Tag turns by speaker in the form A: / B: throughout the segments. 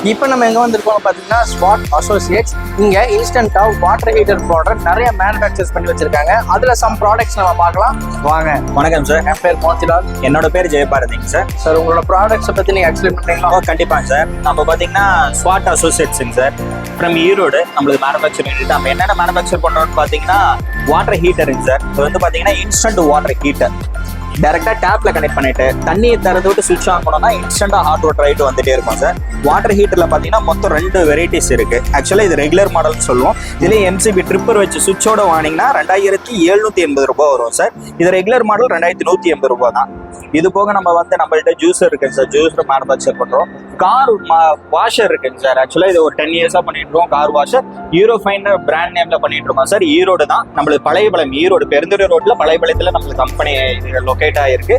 A: இப்போ நம்ம எங்கே வந்திருக்கோம் பார்த்தீங்கன்னா ஸ்பாட் அசோசியேட்ஸ். இங்கே இன்ஸ்டன்ட்டாக வாட்டர் ஹீட்டர் ப்ராடக்ட் நிறைய மேனுஃபேக்சர்ஸ் பண்ணி வச்சிருக்காங்க. அதில் சம் ப்ராடக்ட்ஸ் நம்ம பார்க்கலாம் வாங்க.
B: வணக்கம் சார்,
A: என் பேர் மோத்திலால்.
B: என்னோட பேர் ஜெயபாரதிங்க சார்.
A: சார் உங்களோட ப்ராடக்ட்ஸை பற்றி நீங்கள் எக்ஸ்பிளைன் பண்ணுறீங்களா?
B: கண்டிப்பாங்க சார். நம்ம பார்த்தீங்கன்னா ஸ்பாட் அசோசியேட்ஸுங்க சார், ஃப்ரம் ஈரோடு. நம்மளுக்கு மேனுஃபேக்சரிங் யூனிட். நம்ம என்னென்ன மேனுஃபேக்சர் பண்ணுறோம்னு பார்த்தீங்கன்னா வாட்டர் ஹீட்டருங்க சார். இது வந்து பார்த்தீங்கன்னா இன்ஸ்டன்ட் வாட்டர் ஹீட்டர். டேரெக்டாக டேப்ல கனெக்ட் பண்ணிட்டு தண்ணியை திறந்து விட்டு சுவிட்ச் ஆன் பண்ணோம்னா இன்ஸ்டன்டா ஹாட் வாட்டர் ஆகிட்டு வந்துட்டே இருக்கும் சார். வாட்டர் ஹீட்டர்ல பார்த்தீங்கன்னா மொத்தம் 2 வெரைட்டிஸ் இருக்கு. ஆக்சுவலாக இது ரெகுலர் மாடல்னு சொல்லுவோம். இதுலேயே எம்சிபி ட்ரிப்பர் வச்சு சுவிட்சோட வாங்கினீங்கன்னா 2780 ரூபாய் வரும் சார். இது ரெகுலர் மாடல் 2180 ரூபாய் தான். இது போக நம்ம வந்து நம்மள்ட்ட ஜூஸர் இருக்குங்க சார், ஜூஸர் மேனுஃபேக்சர் பண்றோம். கார் வாஷர் இருக்குங்க சார். ஆக்சுவலா இது ஒரு 10 இயர்ஸா பண்ணிட்டு இருக்கோம். கார் வாஷர் யூரோஃபைன் பிராண்ட் நேம்ல பண்ணிட்டு இருக்கோம் சார். ஈரோடு தான் நம்மளுக்கு. பழையபாளையம் ஈரோடு பெருந்துறை ரோட்ல பழையபாளையத்துல நம்மளுக்கு கம்பெனி லொகேட் ஆயிருக்கு.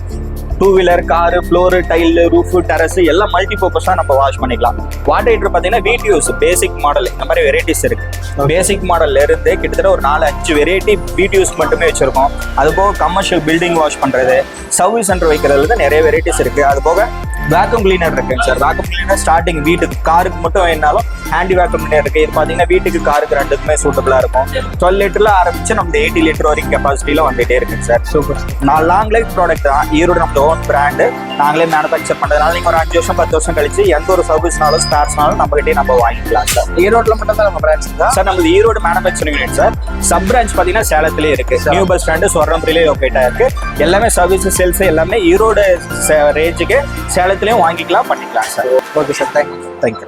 B: 2 wheeler, car, floor, tile, roof, terrace எல்லாம் மல்டி பர்பஸா நம்ம வாஷ் பண்ணிக்கலாம். வாட்டர் ஹீட்டர் பார்த்தீங்கன்னா வீட்டு யூஸ் பேசிக் மாடல் இந்த மாதிரி வெரைட்டிஸ் இருக்கு. பேசிக் மாடல்ல இருந்து கிட்டத்தட்ட ஒரு 4-5 வெரைட்டி வீட்டு யூஸ் மட்டுமே வச்சிருக்கோம். அது போக கமர்ஷியல் பில்டிங் வாஷ் பண்றது, சர்வீஸ் சென்டர் வைக்கிறதுல நிறைய வெரைட்டிஸ் இருக்கு. அது போக வேக்யூம் கிளீனர் இருக்குங்க சார். வேக்யூம் கிளீனர் ஸ்டார்டிங் வீட்டுக்கு காருக்கு மட்டும் வேணாலும் ஹேண்டி வேக்யூம் கிளீனர் இருக்கு. இது பார்த்தீங்கன்னா வீட்டுக்கு காருக்கு ரெண்டுக்குமே சூட்டபிளா இருக்கும். 12 லிட்டர்ல ஆரம்பிச்சு நம்ம 80 லிட்டர் வரைக்கும் கெப்பாசிட்டியில வந்துட்டே இருக்குங்க சார்.
A: சூப்பர்.
B: நான் லாங் லைஃப் ப்ராடக்ட் தான். ஈரோடு நம்ம ஓன் பிராண்டு. நாங்களே மேனுஃபேக்சர் பண்றதுனால நீங்க ஒரு 5 வருஷம் 10 வருஷம் கழிச்சு எந்த ஒரு சர்வீஸ்னாலும் ஸ்பேர்ஸ்னாலும் நம்மகிட்டே நம்ம வாங்கிக்கலாம் சார்.
A: ஈரோட்ல மட்டும் தான் நம்ம பிரான்ச் தான்
B: சார். நம்ம Erode manufacturing unit sir. Sub branch பார்த்தீங்கன்னா சேலத்திலே இருக்கு. நியூ பஸ் ஸ்டாண்டு சொர்ணம்புரியிலே லொகேட் ஆயிருக்கு. எல்லாமே சர்வீஸ் சேல்ஸ் எல்லாமே ஈரோடு ரேஞ்சுக்கு சேலத்திலையும் வாங்கிக்கலாம் பண்ணிக்கலாம் சார்.
A: Okay sir, thank you.